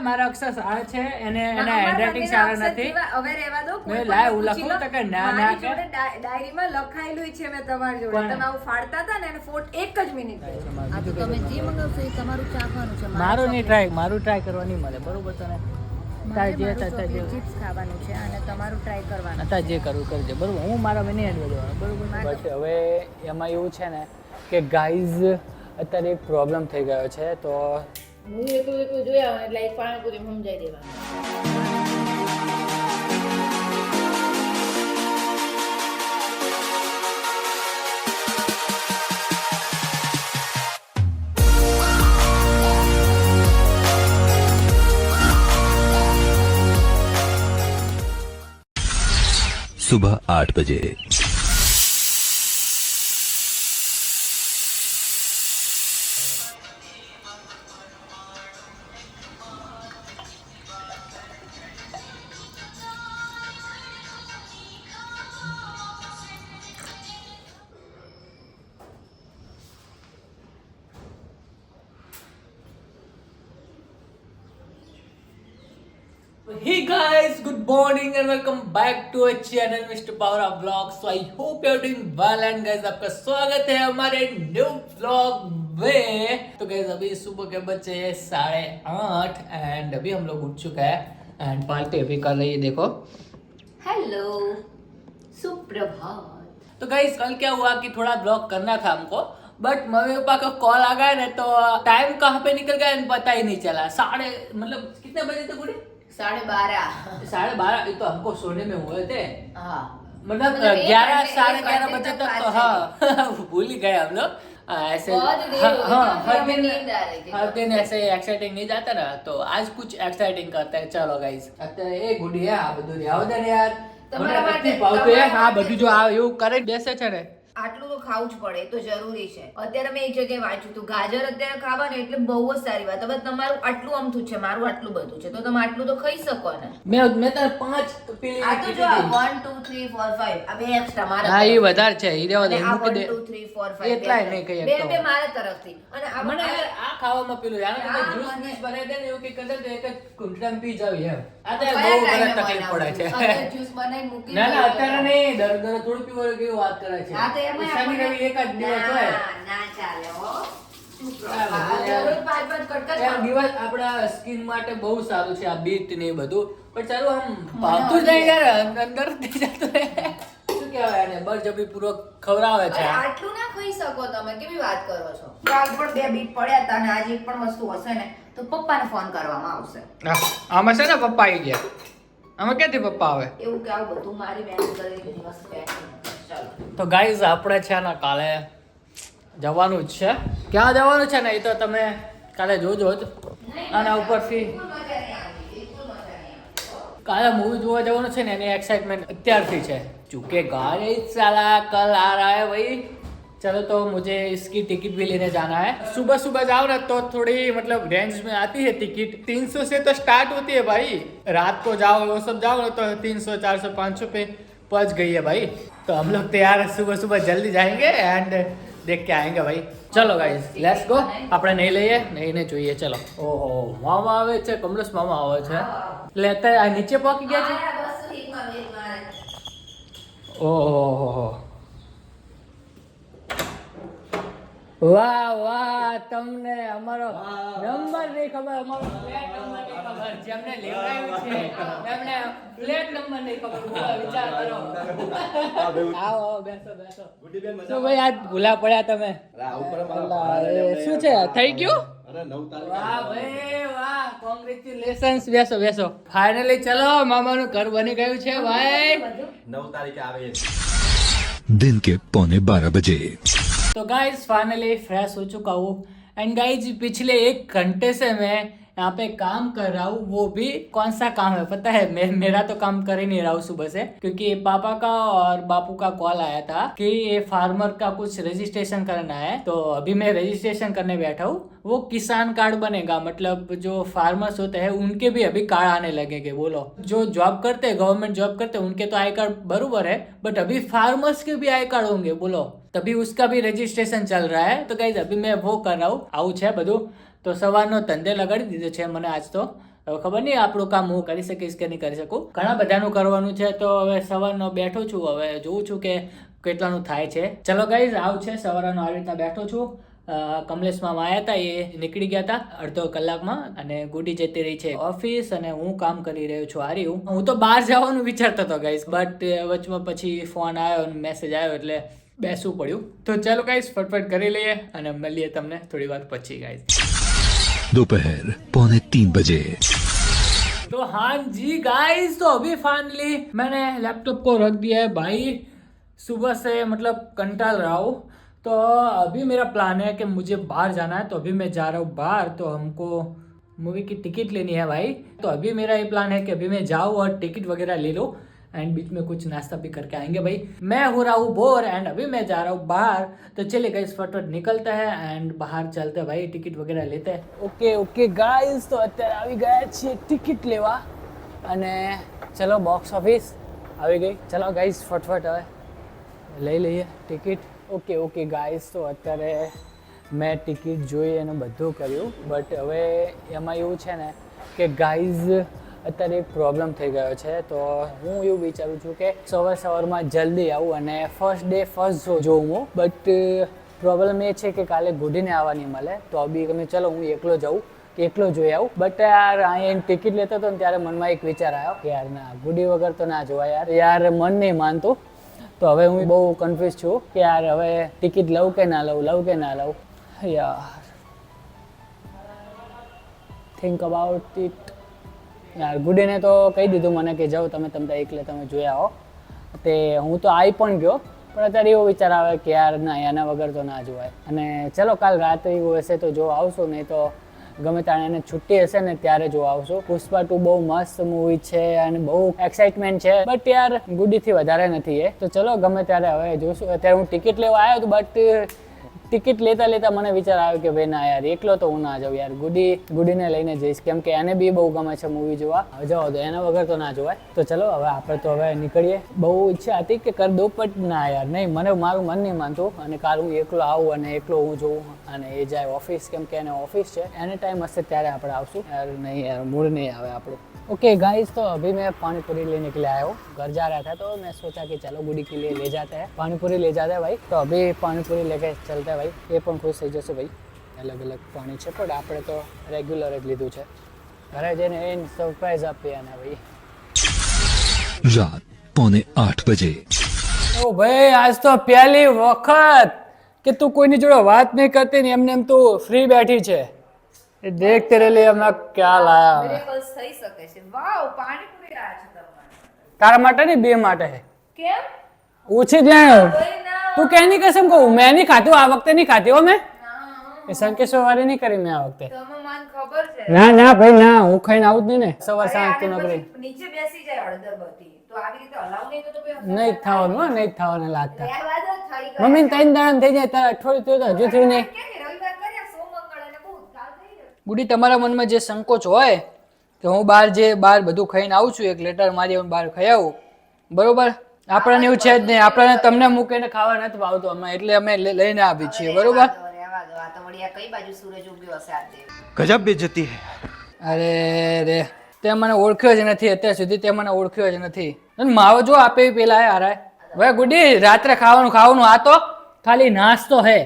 મારા અક્ષર સારા છે એને હેન્ડરાઇટિંગ સારા નથી. હવે રહેવા દો. મેં લાય હું લખું તો કે ના ના કે ડાયરીમાં લખાયેલું છે મેં તમારી જોડે. તમે આવું ફાડતા હતા ને એને ફોટ એક જ મિનિટ. આ તો તમે જે મંગાવશો એ તમારું ચાખવાનું છે. મારું ટ્રાય કરવા નહીં મળે બરોબર તને. તારે જે ચિપ્સ ખાવાનું છે અને તમારું ટ્રાય કરવાનું. અત્યારે જે કરવું કરજે બરોબર. હું મારા મને એડ વધવાનું બરોબર. બટ હવે એમાં એવું છે ને કે ગાઈઝ અત્યારે એક પ્રોબ્લેમ થઈ ગયો છે. તો હું એકલું જોયા એટલે એક પાણીપુરી સમજાઈ દેવાનું. सुबह 8 बजे। Hey guys, good morning and welcome back to our channel Mr. Power of Vlogs. So I hope you're doing well and guys आपका स्वागत है हमारे न्यू व्लॉग में. तो guys अभी सुबह के बचे 8:30 एंड अभी हम लोग उठ चुका है एंड पार्टी अभी कर रही है देखो. हेलो सुप्रभात. तो गाइस कल क्या हुआ कि थोड़ा ब्लॉग करना था हमको बट मम्मी पापा का कॉल आ गया ना तो टाइम कहाँ पे निकल गया पता ही नहीं चला. मतलब कितने बजे तक उठे? 12:30. ये तो हमको सोने में हुए थे. हाँ मतलब 11-11:30 बजे तक तो हाँ भूल ही गए हम लोग. ऐसे हर दिन ऐसे एक्साइटिंग नहीं जाता ना तो आज कुछ एक्साइटिंग करते हैं. चलो गाइस અત્યારે એ ગુડી આ બધું રહેવા દે ને યાર. તમારા માટે પાવતો યાર આ બધું જો આ એવું કરે બેસે છે ને આટલું તો ખાવું જ પડે તો જરૂરી છે. અત્યારે મેં એક જગ્યાએ વાંચ્યું હતું ગાજર અત્યારે ખાવાનું એટલે બહુ જ સારી વાત. હવે તમારું આટલું અમથું છે મારું આટલું બધું છે તો તમે આટલું તો ખાઈ શકો ને. મેં તાર 5 પીલી આ તો જો 1 2 3 4 5 આ બે એક્સ્ટ્રા મારા. હા એ વધારે છે ઈ રહેવા દે મૂકી દે. 1 2 3 4 5 એટલાય નહીં કઈ બે બે મારા તરફથી. અને આ મને યાર આ ખાવામાં પેલું યાર તમે જ્યુસ બીસ બનાવી દે ને એવું કે કરે તો એક જ કુંઠામાં પી જાવ એમ. આ તો બહુ ગલત તકલીફ પડે છે. જ્યુસ બનાવી મૂકી ના ના અત્યારે નહીં દર થોડું પીવો કેવી વાત કરે છે. હા તો એમાં શનિ રવિ એક જ દિવસ હોય. ના ચાલે હો. દિવસ આપણા સ્કિન માટે બહુ સારું છે આ બીટ ને એ બધું પણ ચાલો આમ ભાવતું જ નહીં યાર અંદર થઈ જતું શું કહેવાય આને બળજબરી પૂર્વક ખવડાવે છે. આટલું ના ખાઈ શકો તમે કેવી વાત કરો છો. કાલ પણ 2 બીટ પડ્યા હતા અને આજે એક પણ વસ્તુ હશે ને તો પપ્પાને ફોન કરવામાં આવશે. આમાં છે ને પપ્પા આવી ગયા. આમાં ક્યાંથી પપ્પા આવે એવું કે આવું બધું મારી મહેનત કરી બધી વસ્તુ પેકિંગ. ચાલો તો ગાઈઝ આપણે છે ને કાલે જવાનું જ છે. ક્યાં જવાનું છે ને એ તો તમે કાલે જોજો જ. આના ઉપરથી કાલે મૂવી જોવા જવાનું છે ને એની એક્સાइटमेंट અત્યારથી છે. चूंकि गाइस साला कल आ रहा है भाई चलो तो मुझे इसकी टिकट भी लेने जाना है. सुबह सुबह जाओ ना तो थोड़ी मतलब रेंज में आती है टिकट. 300 से तो स्टार्ट होती है भाई. रात को जाओ वो सब जाओ ना तो 300 400 500 पे पहुंच गई है भाई. तो हम लोग तैयार है सुबह सुबह जल्दी जाएंगे एंड देख के आएंगे भाई. चलो गाइस लेट्स गो. આપણે નહીં લઈએ નહીં જોઈએ ચલો. ઓહો મામા આવે છે કમલેશ મામા આવે છે એટલે અત્યારે આ નીચે પહોંચી ગયા છે. ઓહો વાહ વાહ તમને અમારો નંબર નહીં ખબર અમારો ફ્લેટ નંબર નહીં ખબર જેમને લેવડાવ્યું છે એમને ફ્લેટ નંબર નહીં ખબર. વિચાર કરો. આવો બેસો બેસો. શું ભાઈ આજ ભૂલા પડ્યા તમે? શું છે થઈ ગયું? વાહ ભાઈ વાહ કોંગ્રેચ્યુલેશન્સ. બેસો બેસો. ફાઇનલી ચલો મામાનું ઘર બની ગયું છે ભાઈ. 9 तारीख आवे दिन के 11:15 बजे. तो गाइज फाइनली फ्रेश हो चुका हूँ एंड गाइज पिछले 1 घंटे से मैं यहाँ पे काम कर रहा हूँ. वो भी कौन सा काम है पता है? मेरा तो काम कर ही नहीं रहा हूँ सुबह से क्योंकि पापा का और बापू का कॉल आया था कि ये फार्मर का कुछ रजिस्ट्रेशन करना है. तो अभी मैं रजिस्ट्रेशन करने बैठा हूँ. वो किसान कार्ड बनेगा मतलब जो फार्मर्स होते हैं उनके भी अभी कार्ड आने लगेंगे. बोलो जो जॉब करते हैं गवर्नमेंट जॉब करते हैं उनके तो आई कार्ड बराबर है बट अभी फार्मर्स के भी आई कार्ड होंगे. बोलो तभी उसका भी रजिस्ट्रेशन चल रहा है. तो गाइज अभी मैं वो कर रहा हूँ. આવું છે બધું. તો સવારનો ધંધે લગાડી દીધો છે મને આજ તો હવે ખબર નહીં આપણું કામ હું કરી શકીશ કે નહીં કરી શકું. ઘણા બધાનું કરવાનું છે તો હવે સવારનો બેઠો છું, હવે જોઉં છું કે કેટલાનું થાય છે. ચલો ગાઈઝ, આવું છે સવારનો આવી રીતના બેઠો છું. કમલેશ મામા આવ્યા હતા, એ નીકળી ગયા હતા અડધો કલાકમાં, અને ગુડી જતી રહી છે ઓફિસ, અને હું કામ કરી રહ્યો છું આરી. હું તો બહાર જવાનું વિચારતો હતો ગાઈઝ, બટ વચમાં પછી ફોન આવ્યો અને મેસેજ આવ્યો એટલે બેસવું પડ્યું. તો ચાલો ગાઈઝ, ફટફટ કરી લઈએ અને મળીએ તમને થોડી વાર પછી ગાઈઝ. दोपहर 2:45 बजे. तो हाँ जी गाइस, तो अभी फाइनली मैंने लैपटॉप को रख दिया है भाई. सुबह से मतलब कंटाल रहा हूँ, तो अभी मेरा प्लान है कि मुझे बाहर जाना है, तो अभी मैं जा रहा हूँ बाहर. तो हमको मूवी की टिकट लेनी है भाई. तो अभी मेरा ये प्लान है कि अभी मैं जाऊँ और टिकट वगैरह ले लूँ, एंड बीच में कुछ नाश्ता भी करके आएंगे भाई. मैं हो रहा हूँ बोर एंड अभी मैं जा रहा हूँ बाहर. तो चलिए गाइस, फटाफट निकलते हैं एंड बाहर चलते हैं भाई, टिकट वगैरह लेते हैं. ઓકે ગાઈસ, તો અત્યારે આવી ગયા છીએ ટિકિટ લેવા, અને ચલો બોક્સ ઓફિસ આવી ગઈ. ચલો ગાઈસ, ફટફટ હવે લઈ લઈએ ટિકિટ. ઓકે ગાઈસ, તો અત્યારે મેં ટિકિટ જોઈ અને બધું કર્યું, બટ હવે એમાં એવું છે ને કે ગાઈઝ અત્યારે એક પ્રોબ્લેમ થઈ ગયો છે. તો હું એવું વિચારું છું કે સવારમાં જલ્દી આવું અને ફર્સ્ટ ડે ફર્સ્ટ જોઉં હું. બટ પ્રોબ્લેમ એ છે કે કાલે ગુડીને આવવાની મળે, તો બી તમે ચલો હું એકલો જાઉં, એકલો જોઈ આવું. બટ યાર અહીંયા ટિકિટ લેતો હતો ને ત્યારે મનમાં એક વિચાર આવ્યો કે યાર ના, ગુડી વગર તો ના જોવાય યાર મન નહીં માનતું. તો હવે હું બહુ કન્ફ્યુઝ છું કે યાર હવે ટિકિટ લઉં કે ના લઉં યાર. થિંક અબાઉટ ઇટ યાર. ગુડીને તો કહી દીધું મને કે જાઓ તમે એકલે તમે જોઈ આવો. તે હું તો આવી પણ ગયો, પણ અત્યારે એવો વિચાર આવે કે યાર ના, એના વગર તો ના જોવાય. અને ચલો કાલ રાતે એવું હશે તો જો આવશું, નહીં તો ગમે ત્યારે એને છુટ્ટી હશે ને ત્યારે જો આવશું. પુષ્પા 2 બહુ મસ્ત મૂવી છે અને બહુ એક્સાઇટમેન્ટ છે, બટ યાર ગુડીથી વધારે નથી એ. તો ચલો ગમે ત્યારે હવે જોઈશું. અત્યારે હું ટિકિટ લેવા આવ્યો હતો, બટ ટિકિટ લેતા મને વિચાર આવ્યો કે ભાઈ ના યાર, એકલો તો હું ના જાઉં યાર, ગુડીને લઈને જઈશ, કેમ કે એને બી બહુ ગમે છે મૂવી જોવા. જવા દો, એના વગર તો ના જોવાય. તો ચલો હવે આપણે તો હવે નીકળીએ. બહુ ઈચ્છા હતી કે કરી દઉં, પણ ના યાર નહીં, મારું મન નહીં માનતું. અને કાલ હું એકલો આવું અને એકલો હું જોઉં અને એ જાય ઓફિસ, કેમ કે એને ઓફિસ છે, એને ટાઈમ હશે ત્યારે આપણે આવશું. યાર નહીં યાર, મૂડ નહીં આવે આપણું. ओके गाइस, तो अभी मैं पानी पूरी लेने के लिए आया हूँ. घर जा रहा था तो मैं सोचा कि चलो गुडी के लिए ले जाते हैं, पानी पूरी ले जाते हैं भाई. तो अभी पानी पूरी लेके चलते हैं भाई. ये પણ ખુશ થઈ જશે ભાઈ. અલગ અલગ પાણી છે, પણ આપણે તો રેગ્યુલર જ લીધું છે. ઘરે જઈને એને સરપ્રાઈઝ આપીએ અને ભાઈ. रात 7:45 बजे. ઓ ભાઈ, આજ તો પહેલી વખત કે તું કોઈની જોડે વાત નહીં કરતી ને એમને એમ તું ફ્રી બેઠી છે. એ દેખ તેરે लिए હમણાં ક્યાં લાયા. મિરેકલ્સ થઈ શકે છે. વાવ, પાણીપુરી લાયા છે તમારે. તારા માટે નહીં, બે માટે છે. કેમ? ઓછી જ ભાઈ ના. તું કેની કસમ કહું, મેં નહીં ખાતું આ વખતે, નહીં ખાતી હો મેં. એ સંકેશ્વર વાળી નહીં કરી મેં આ વખતે. તમે મને ખબર છે. ના ભાઈ ના, હું ખાઈને આવું જ નહીં ને. સવાર સાંજ તું ન કરી. નીચે બેસી જાય અડધર બધી. તો આવી રીતે હલાવ નહીં તો પછી નહીં જ થવાનું હો, નહીં જ થવાને લાગતા. ત્યારબાદ જ થઈ ગયું. મમ્મી 3 દાડા થઈ જાય તારે અઠવાડિયું થયું તો હજુ થયું નહીં. કે રવિવાર કર્યા, સોમ મંગળ અને બહુ કાલ થઈ ગયું. બુડી, તમારા મનમાં જે સંકોચ હોય કે હું બહાર બધું ખાઈને આવું છું, એક લેટર મારી આવીને બહાર ખાઈ આવું, બરોબર? આપણને એવું છે જ નહીં. આપણને તમને મૂકીને ખાવા નથી ભાવતું અમે, એટલે અમે લઈને આવી છીએ, બરોબર? રહેવા દો. આ તો વળી આ કઈ બાજુ સૂરજ ઉગ્યો હશે આજે? गजब बेइज्जती है. અરે રે, તે મને ઓળખ્યો જ નથી અત્યાર સુધી, તે મને ઓળખ્યો જ નથી. અને માવો જો આપે પેલા હે હારા. હવે ગુડી, રાત્રે ખાવાનું આ તો ખાલી નાસ્તો હે.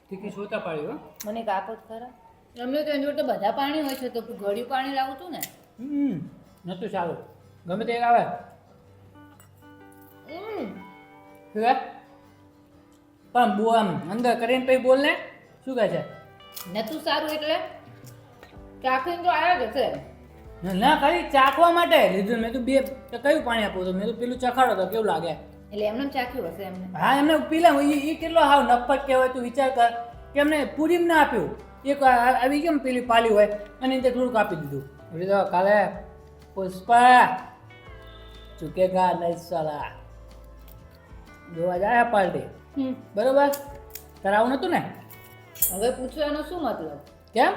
ટીકી સોતા પાડ્યો. મને કાપો ખરા. અમને તો એની જોડે બધા પાણી હોય છે, તો ગળ્યું પાણી લાવું તું ને. નતું સારું, ગમે તે આવે. પણ બો આમ અંદર કરીને પછી બોલ ને, શું કહે છે? નતું સારું એટલે ચાખીને તો આવ્યા જ હશે. ના, ખાલી ચાખવા માટે લીધું. મેં તો બે તો કયું પાણી આપું તો મેં તો પેલું ચખાડો તો કેવું લાગે. એટલે એમને ચાખ્યું હશે એમને. હા, એમને પેલા એ કેટલો હાવ નફટ કહેવાય, તું વિચાર કર કે એમને પૂરીમ ના આપ્યું. એક આવી કેમ પેલી પાલી હોય અને તે થોડુંક આપી દીધું. એટલે તો કાલે પુષ્પા ચૂકેગા નહીં સાલા, જોવા જાય પાર્ટી, બરોબર? તારે આવું નતું ને? હવે પૂછવાનો શું મતલબ? કેમ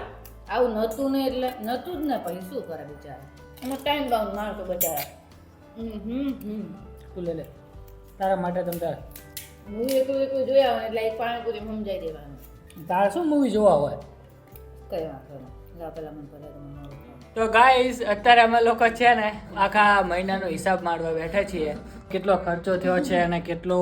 આવું નતું ને? એટલે નતું જ ને, પછી શું કરે બિચારા? એનો ટાઈમ ડાઉન મારતો બચારા. તું લે તારા માટે તમ તારે મૂવી એકલું જોયા હોય એટલે એક પાણીપુરી સમજાઈ દેવાનું. તારે શું મૂવી જોવા હોય? કઈ વાંધો નહીં લા પેલા મને પહેલા તમે મારું ખાવ. તો ગાઈઝ અત્યારે અમે લોકો છે ને આખા મહિનાનો હિસાબ મારવા બેઠા છીએ કેટલો ખર્ચો થયો છે અને કેટલો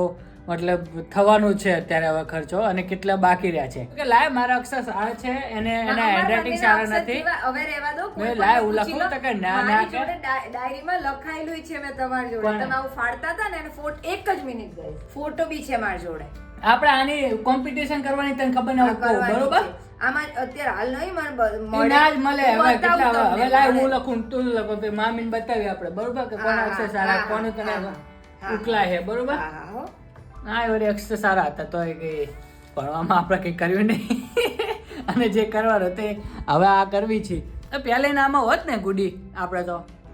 મતલબ થવાનું છે અત્યારે હવે ખર્ચો અને કેટલા બાકી રહ્યા છે કે લાય મારા અક્ષર સારા છે એને એના હેન્ડરાઇટિંગ સારા નથી હવે રહેવા દો. મેં લાય હું લખું તો કે ના ના મારી કે જોડે ડાયરીમાં લખાયેલું છે મેં તમારી જોડે. કોને? તમે આવું ફાડતા હતા ને એને ફોટો એક જ મિનિટ ગઈ ફોટો બી છે મારી જોડે. આપણે આની કોમ્પિટિશન કરવાની તને ખબર ના આ કરવાની બરોબર છે. આમાં અત્યારે હાલ નહીં એ ના જ મળે હવે હું કેટલા બતાવું હવે તમને. લાય હું લખું તું લખો પછી મામીને બતાવી આપણે બરોબર કે કોના હા, અક્ષર હા, સારા હા, કોનું તને હા, હા. ઉકલા છે બરોબર હા, હા, હો. હા એ વળી અક્ષર સારા હતા તો એ કઈ ભણવામાં આપણે કંઈ કર્યું નહીં અને જે કરવાનું તે હવે આ કરવી છે પહેલે નામાં હોત ને ગુડી આપણે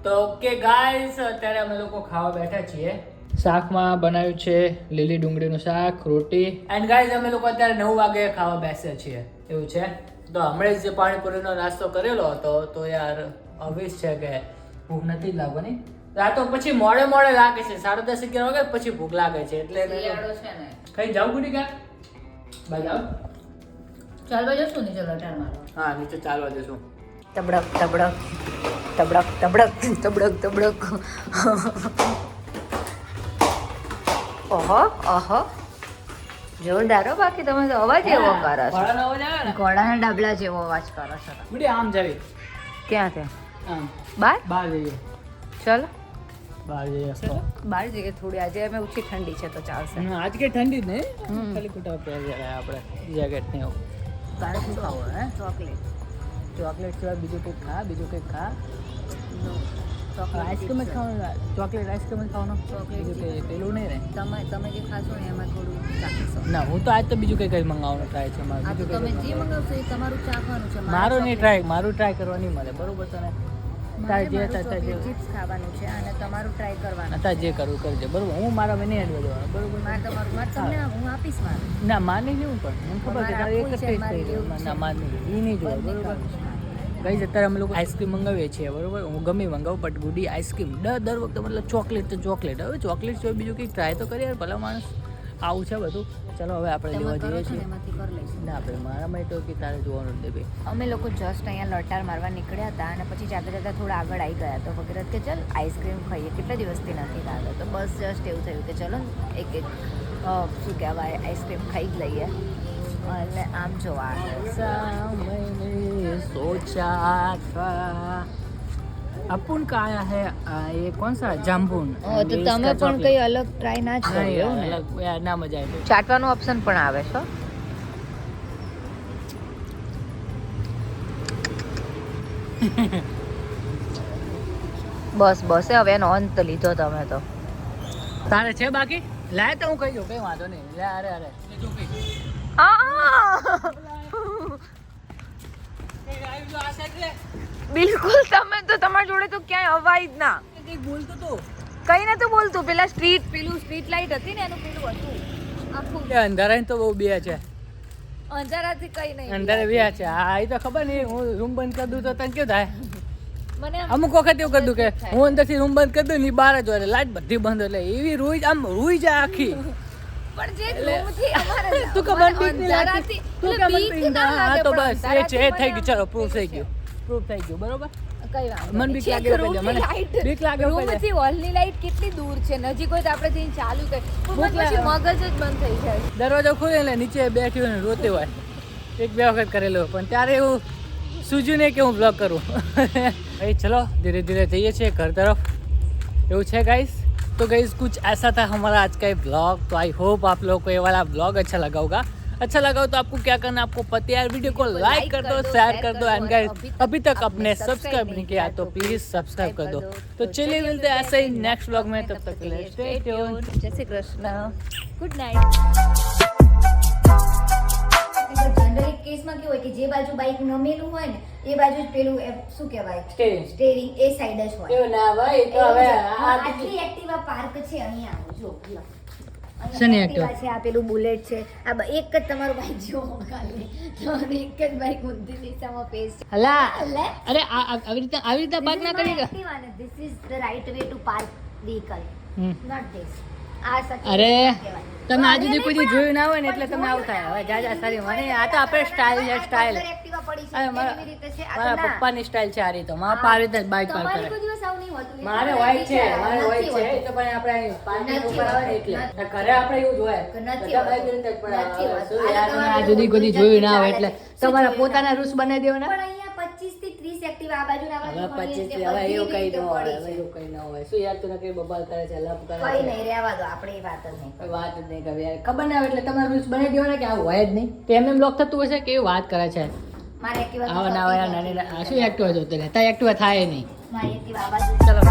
તો ઓકે ગાઈસ અત્યારે અમે લોકો ખાવા બેઠા છીએ શાકમાં બનાવ્યું છે લીલી ડુંગળીનું શાક રોટી એન્ડ ગાઈસ અમે લોકો અત્યારે 9 વાગે ખાવા બેસ્યા છીએ એવું છે તો હમણાં જ જે પાણીપુરીનો નાસ્તો કરેલો હતો તો યાર obvious છે કે ભૂખ નથી જ લાગવાની આ તો પછી મોડે લાગે છે 10:30-11 વાગે પછી ભૂખ લાગે છે એટલે શિયાળો છે ને. કઈ જાવ ગુડી ક્યાં બાય જાવ ચાલવા જશું ને ચલો અઢાર મારો. હા નીચે ચાલવા જશું તબડક તબડક તબડક તબડક તબડક તબડક. ઓહો ઓહો જોરદાર હો. બાકી તમે તો અવાજ એવો કરો છો ઘોડાનો અવાજ આવે ને ઘોડાના ડાબલા જેવો અવાજ કરો છો તમે. ગુડી આમ જાવી ક્યાં છે આમ બાર બહાર જઈએ ચલો બહાર જઈએ બહાર જઈએ થોડી આજે અમે ઓછી ઠંડી છે તો ચાલશે. આજ કે ઠંડી જ નહીં ખાલી કુટા પહેરી આપણે જેકેટ ને એવું તારે શું ખાવું હે ચોકલેટ ચોકલેટ સિવાય બીજું કંઈક ખા બીજું કંઈક ખા આઈસ્ક્રીમ જ ખાવાનું ચોકલેટ આઈસ્ક્રીમ જ ખાવાનું બીજું કંઈ પેલું નહીં ને તમે જે ખાશો ને એમાં થોડું ચાખશો. ના હું તો આજ તો બીજું કંઈ મંગાવવાનું ટ્રાય છે આ મારું તો બીજું તમે જે મંગાવશો એ તમારું ચાખવાનું છે. મારું નહીં ટ્રાય મારું ટ્રાય કરવા નહીં મળે બરોબર તને તારે જે તારે જે ચિપ્સ ખાવાનું છે અને તમારું ટ્રાય કરવાનું. તારે જે કરવું કરજે બરોબર હું મારા મને એડવા દેવાનું બરોબર મારે તમારું મારે તમને હું આપીશ મારું. ના માની નહીં હું પણ મને ખબર છે તારે એક જ ટેસ્ટ થઈ ગયો ના માની એ નહીં જોવે બરોબર ગઈ અત્યારે અમે લોકો આઈસ્ક્રીમ મંગાવીએ છીએ બરોબર હું ગમે મંગાવું બટ ગુડી આઈસ્ક્રીમ દર વખતે મતલબ ચોકલેટ તો ચોકલેટ હવે ચોકલેટ સિવાય બીજું કંઈક ટ્રાય તો કરીએ ભલા માણસ આવું છે બધું ચલો હવે આપણે લેવા જઈએ છીએ એમાંથી કરી લઈશું. ના ભાઈ મારામાં તો કે તારે જોવાનું જ દે ભાઈ અમે લોકો જસ્ટ અહીંયા લટાર મારવા નીકળ્યા હતા અને પછી જાતા જાતા થોડા આગળ આવી ગયા તો વગેરે કે ચાલ આઈસ્ક્રીમ ખાઈએ કેટલા દિવસથી નથી ખાતા તો બસ જસ્ટ એવું થયું કે ચલો ને એક શું કહેવાય આઈસ્ક્રીમ ખાઈ જ લઈએ અને આમ જોવા मैंने सोचा था अपुन का आया है ये कौन सा जामुन તો તમે પણ કઈ અલગ ટ્રાય ના જ કર્યો ને. अलग यार ना मजा आए ચાટવાનું ઓપ્શન પણ આવે છે. બસ બસ હવે એનો અંત લીધો તમે તો. તારે છે બાકી લાય તો હું કહી દઉં કઈ વાંધો નહીં લે અરે અરે જો કઈ બિલકુલ તમે તો તમારી જોડે તો ક્યાંય અવાય જ ના. કઈ બોલતો તો કઈ નતું બોલતું. પેલા સ્ટ્રીટ લાઈટ હતી ને એનું પેલું હતું આખું એ અંધારા તો બહુ બે છે અંધારાથી કઈ નહીં. અંધારે બે છે હા એ તો ખબર નહીં હું રૂમ બંધ કરી દઉં તો તને કેવું થાય મને અમુક વખત એવું કરી દઉં કે હું અંદરથી રૂમ બંધ કરી દઉં ને બહાર જ હોય લાઈટ બધી બંધ એટલે એવી રૂઈ આમ રૂઈ જાય આખી પણ જે રૂમથી અમારે તું કે મને બીક નહીં લાગતી તું કે મને બીક ના હા લાગે તો પણ બસ એ છે એ થઈ ગયું ચલો પ્રૂફ થઈ ગયું બરોબર કઈ વાંધો મને નહીં. બીક છેક લાગે એવું રૂમની મને લાઈટ, બીક લાગે એવું કહે. રૂમથી હોલની લાઈટ કેટલી દૂર છે નજીક હોય તો આપણે જઈને ચાલુ કરી ભૂખ પછી લાગે. મગજ જ બંધ થઈ જાય. દરવાજો ખોલે એટલે નીચે બેઠી હોય ને રોતી હોય એક બે વખત કરેલું પણ ત્યારે એવું સૂઝ્યું નહીં કે હું બ્લોગ કરું भाई चलो धीरे धीरे जइए छे घर तरफ એવું છે गाइस तो गाइस कुछ ऐसा था हमारा आज का ये ब्लॉग तो आई होप आप लोगों को ये वाला ब्लॉग अच्छा लगा होगा अच्छा लगा हो तो आपको क्या करना आपको पता है यार वीडियो को लाइक कर दो शेयर कर दो एंड गाइस अभी तक आपने सब्सक्राइब नहीं किया तो प्लीज सब्सक्राइब कर दो तो चलिए मिलते हैं ऐसे ही नेक्स्ट ब्लॉग में तब तक के लिए स्टे ट्यून्ड જય Shri Krishna good night. Generally કેસમાં કેવું હોય કે જે બાજુ બાઇક નમેલું હોય ને એ બાજુ જ પેલું શું કહેવાય સ્ટેરિંગ એ સાઈડ જ હોય. એવું ના ભાઈ તો હવે આટલી એક્ટિવા પાર્ક છે અહીંયા આવો જો લો. અહીંયા શેની Activa Activa? છે આ પેલું બુલેટ છે આ એક જ તમારું બાઇક જેવો ખાલી તમારું એક જ બાઇક ઊંધી દિશામાં પેસ છે. હલા લે અરે આવી રીતે પાર્ક ના કરી Activa ને this is the right way to park vehicle hmm not this આ સખી અરે કહેવાય. તમે આજ સુધી કોઈ દી જોયું ના હોય ને એટલે તમે આવું થાય હવે જા સારી મને આ તો આપણે સ્ટાઇલ છે સ્ટાઇલ અંદર Activa પડી છે, અરે એવી રીતે છે. આ તો મારા ના. પપ્પાની સ્ટાઇલ છે આ રીતે મારા પપ્પા આવી રીતે બાઇક પાર તમારે કરે કોઈ દિવસ આવું નહીં હોતું. એ મારે તો વ્હાઈટ છે નથી મારે વ્હાઈટ છે હોતું. એ તો પણ આપણે પાર્ટી નથી ઉપર આવે ને હોતું. એટલે ઘરે આપણે એવું જ હોય નથી બધા બાઈક હોતું. રીતે જ પણ નથી આવે. હોતું. શું આ યાર તો તમે તમારે આ જુદી કોઈ દી જોયું ના હોય એટલે શું તમારા જોયું પોતાના રૂલ્સ બનાવી દેવાના પણ અહીંયા 25 થી 30 Activa આ બાજુ ને આ હવે બાજુ 25 પડી છે, થી હવે બધી એવું કઈ રીતે ન હોય પડી હવે છે. એવું કઈ ન હોય શું યાર તું નકરી બબાલ કરે છે લપ કરે કઈ છે નહીં રહેવા દો, આપણે એ વાત જ નહીં કોઈ વાત જ નહીં કરવી યાર ખબર ના આવે એટલે તમારા રૂલ્સ બનાવી દેવાના કે આવું હોય જ નહીં તો એમ લોક થતું હશે કેવી વાત કરે છે મારે Activa તો આવા ના થતી હોય જ નાની નથી. આ શું એક્ટિવા જોતો રહેતા એક્ટિવા થાય નહીં મારી Activa આ બાજુ ચલો